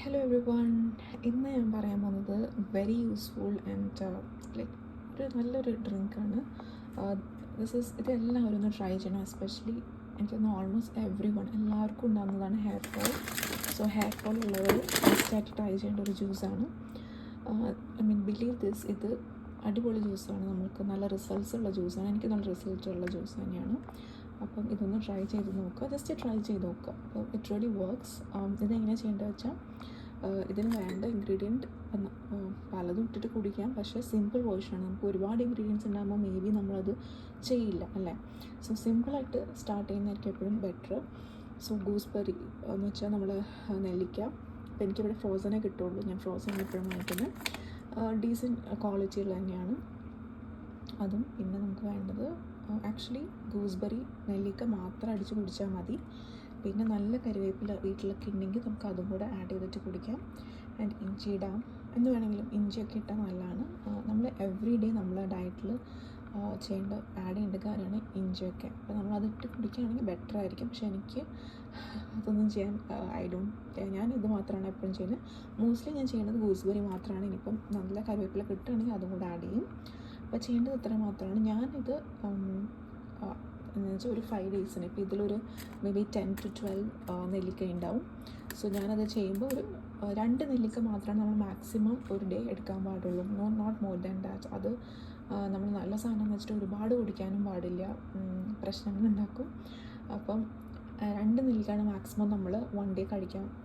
Hello every one. ഇന്ന് ഞാൻ പറയാൻ പോകുന്നത് വെരി യൂസ്ഫുൾ ആൻഡ് ലൈക്ക് ഒരു നല്ലൊരു ഡ്രിങ്കാണ്. ഇതെല്ലാവരും ഒന്ന് ട്രൈ ചെയ്യണം. എസ്പെഷ്യലി എനിക്കൊന്ന് ഓൾമോസ്റ്റ് എവ്രി വൺ എല്ലാവർക്കും ഉണ്ടാകുന്നതാണ് hair fall. So hair fall ഉള്ളവർ ഫസ്റ്റായിട്ട് ട്രൈ ചെയ്യേണ്ട ഒരു ജ്യൂസാണ്. ബിലീവ് ദിസ്, ഇത് അടിപൊളി ജ്യൂസാണ്. നമുക്ക് നല്ല റിസൾട്ട്സ് ഉള്ള ജ്യൂസാണ്. എനിക്ക് നല്ല റിസൾട്ട് ഉള്ള ജ്യൂസ് തന്നെയാണ്. അപ്പം ഇതൊന്ന് ട്രൈ ചെയ്ത് നോക്കുക, ജസ്റ്റ് ട്രൈ ചെയ്ത് നോക്കുക. അപ്പോൾ ഇറ്റ് റിയലി വർക്ക്സ്. ഇതെങ്ങനെയാണ് ചെയ്യേണ്ടത് വെച്ചാൽ, ഇതിന് വേണ്ട ഇൻഗ്രീഡിയൻറ്റ് പലതും ഇട്ടിട്ട് കുടിക്കാം. പക്ഷേ സിമ്പിൾ വേർഷനാണ്. നമുക്ക് ഒരുപാട് ഇൻഗ്രീഡിയൻസ് ഉണ്ടാകുമ്പോൾ മേ ബി നമ്മളത് ചെയ്യില്ല അല്ലേ. സോ സിമ്പിളായിട്ട് സ്റ്റാർട്ട് ചെയ്യുന്നതായിരിക്കും എപ്പോഴും ബെറ്റർ. സോ ഗൂസ്ബെറി എന്ന് വെച്ചാൽ നമ്മൾ നെല്ലിക്ക. അപ്പോൾ എനിക്കിവിടെ ഫ്രോസനേ കിട്ടുള്ളൂ. ഞാൻ ഫ്രോസൺ എപ്പോഴും വാങ്ങിക്കുന്നത് ഡീസൻറ്റ് ക്വാളിറ്റിയുള്ള തന്നെയാണ്. അതും പിന്നെ നമുക്ക് വേണ്ടത് ആക്ച്വലി ഗൂസ്ബെറി, നെല്ലിക്ക മാത്രം അടിച്ച് കുടിച്ചാൽ മതി. പിന്നെ നല്ല കരിവേപ്പില വീട്ടിലൊക്കെ ഉണ്ടെങ്കിൽ നമുക്ക് അതും കൂടെ ആഡ് ചെയ്തിട്ട് കുടിക്കാം. ആൻഡ് ഇഞ്ചി ഇടാം, എന്ന് വേണമെങ്കിലും ഇഞ്ചിയൊക്കെ ഇട്ടാൽ നല്ലതാണ്. നമ്മൾ എവറി ഡേ നമ്മളെ ഡയറ്റിൽ ആഡ് ചെയ്യേണ്ട കാര്യമാണ് ഇഞ്ചിയൊക്കെ. അപ്പോൾ നമ്മളതിട്ട് കുടിക്കുകയാണെങ്കിൽ ബെറ്റർ ആയിരിക്കും. പക്ഷേ എനിക്ക് അതൊന്നും ചെയ്യാൻ ഞാൻ ഇത് മാത്രമാണ് എപ്പോഴും ചെയ്യുന്നത്. മോസ്റ്റ്ലി ഞാൻ ചെയ്യുന്നത് ഗൂസ്ബെറി മാത്രമാണ്. ഇനിയിപ്പം നല്ല കരിവേപ്പില കിട്ടുകയാണെങ്കിൽ അതും കൂടെ ആഡ് ചെയ്യും. അപ്പോൾ ചെയ്യേണ്ടത് ഇത്ര മാത്രമാണ്. ഞാനിത് എന്ന് വെച്ചാൽ ഒരു 5 ഡേയ്സിന്, ഇപ്പോൾ ഇതിലൊരു മേ ബി 10 to 12 നെല്ലിക്ക ഉണ്ടാവും. സോ ഞാനത് ചെയ്യുമ്പോൾ ഒരു 2 നെല്ലിക്ക മാത്രമാണ് നമ്മൾ മാക്സിമം ഒരു ഡേ എടുക്കാൻ പാടുള്ളൂ. Not more than that. അത് നമ്മൾ നല്ല സാധനം വെച്ചിട്ട് ഒരുപാട് കുടിക്കാനും പാടില്ല, പ്രശ്നങ്ങളുണ്ടാക്കും. അപ്പം 2 നെല്ലിക്കാണ് മാക്സിമം നമ്മൾ 1 ഡേ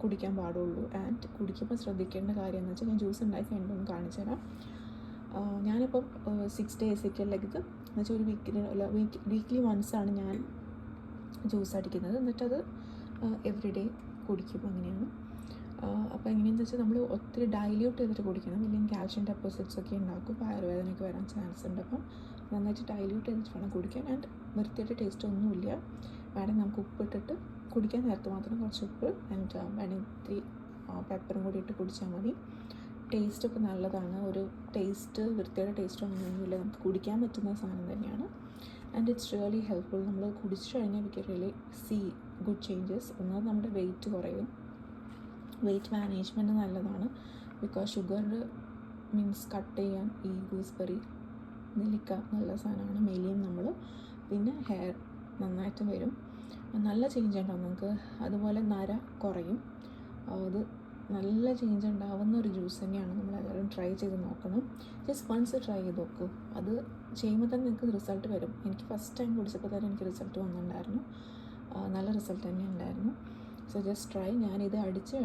കുടിക്കാൻ പാടുള്ളൂ. ആൻഡ് കുടിക്കുമ്പോൾ ശ്രദ്ധിക്കേണ്ട കാര്യം എന്ന് വെച്ചാൽ, ഞാൻ ജ്യൂസ് ഉണ്ടാക്കി കഴിഞ്ഞൊന്ന് കാണിച്ചു തരാം. ഞാനിപ്പം 6 ഡേയ്സൊക്കെ അല്ലെങ്കിൽ ഇത് എന്നുവെച്ചാൽ ഒരു വീക്ക്ലി വൺസാണ് ഞാൻ ജ്യൂസ് അടിക്കുന്നത്. എന്നിട്ടത് എവറി ഡേ കുടിക്കും. അങ്ങനെയാണ്. അപ്പോൾ എങ്ങനെയാണെന്ന് വെച്ചാൽ, നമ്മൾ ഒത്തിരി ഡൈല്യൂട്ട് ചെയ്തിട്ട് കുടിക്കണം. ഇല്ലെങ്കിൽ കാൽഷ്യം ഡെപ്പോസിറ്റ്സ് ഒക്കെ ഉണ്ടാക്കും, വയറുവേദനയൊക്കെ വരാൻ ചാൻസ് ഉണ്ട്. അപ്പം നന്നായിട്ട് ഡൈല്യൂട്ട് ചെയ്തിട്ട് വേണം കുടിക്കാൻ. ആൻഡ് വൃത്തിയായിട്ട് ടേസ്റ്റ് ഒന്നുമില്ല. വേണമെങ്കിൽ നമുക്ക് ഉപ്പിട്ടിട്ട് കുടിക്കാൻ നേരത്ത് മാത്രം കുറച്ച് ഉപ്പ് ആൻഡ് വേണമെങ്കിൽ ഇത്തിരി പെപ്പറും കൂടി ഇട്ട് കുടിച്ചാൽ മതി. ടേസ്റ്റൊക്കെ നല്ലതാണ്. ഒരു ടേസ്റ്റ്, വൃത്തിയുടെ ടേസ്റ്റോ അങ്ങനെയൊന്നുമില്ല. നമുക്ക് കുടിക്കാൻ പറ്റുന്ന സാധനം തന്നെയാണ്. And it's really helpful. നമ്മൾ കുടിച്ചു കഴിഞ്ഞാൽ we can really see good changes. ഒന്നാമത് നമ്മുടെ വെയിറ്റ് കുറയും. വെയിറ്റ് മാനേജ്മെൻറ്റ് നല്ലതാണ്. ബിക്കോസ് ഷുഗർ മീൻസ് കട്ട് ചെയ്യാൻ ഈ ഗൂസ്ബെറി, നെല്ലിക്ക നല്ല സാധനമാണ്. മെലിയും നമ്മൾ. പിന്നെ ഹെയർ നന്നായിട്ട് വരും. നല്ല ചേഞ്ച് ഉണ്ടാവും നമുക്ക്. അതുപോലെ നര കുറയും. അത് നല്ല ചേഞ്ച് ഉണ്ടാവുന്ന ഒരു ജ്യൂസ് തന്നെയാണ്. നമ്മളെല്ലാവരും ട്രൈ ചെയ്ത് നോക്കണം. ജസ്റ്റ് വൺസ് ട്രൈ ചെയ്ത് നോക്കൂ. അത് ചെയ്യുമ്പോൾ തന്നെ നിങ്ങൾക്ക് റിസൾട്ട് വരും. എനിക്ക് ഫസ്റ്റ് ടൈം കുടിച്ചപ്പോൾ തന്നെ എനിക്ക് റിസൾട്ട് വന്നിട്ടുണ്ടായിരുന്നു. നല്ല റിസൾട്ട് തന്നെ ഉണ്ടായിരുന്നു. So just try. ഞാനിത് അടിച്ച്